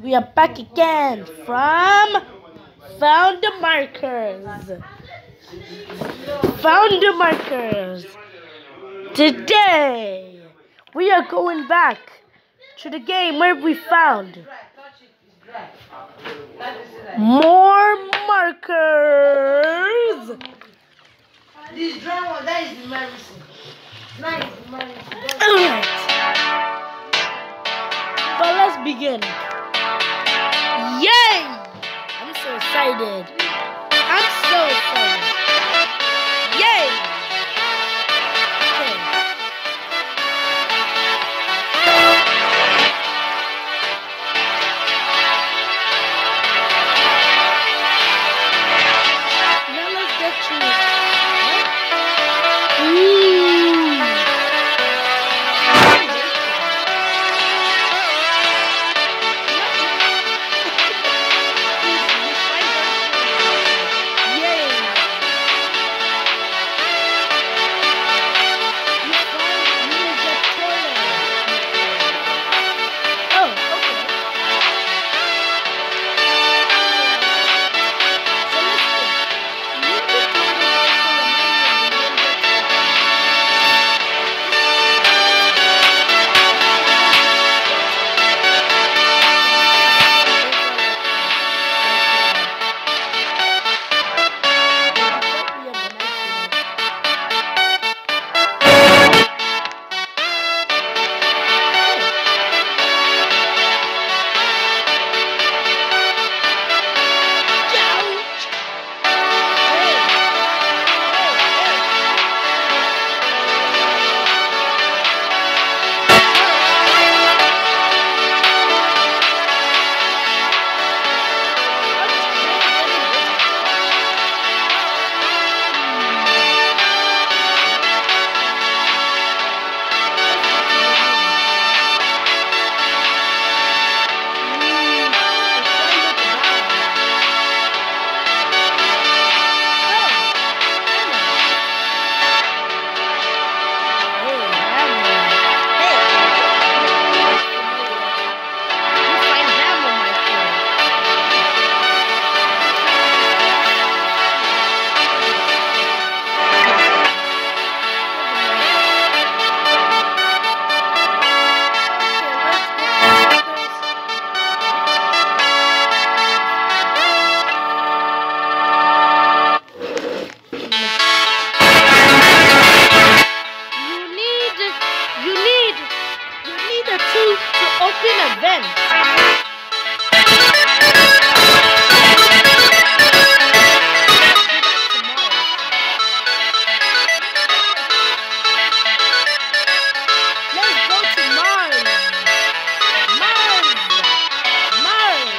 We are back again from Found the Markers. Found the Markers. Today, we are going back to the game where we found more markers. This drama, that is medicine. Nice medicine. Alright. But let's begin. Yay! I'm so excited. I'm so excited. Yay! Okay. Now let's get to it. Open a vent. Let's go to Mars. Mars. Mars.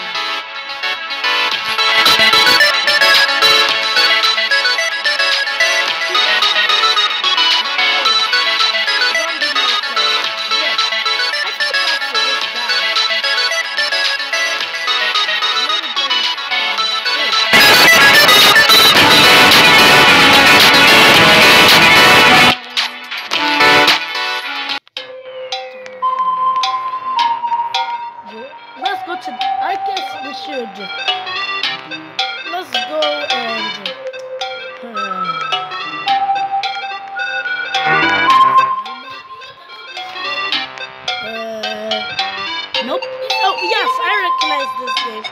Let's go to, I guess we should. Let's go and nope. Oh yes, I recognize this game.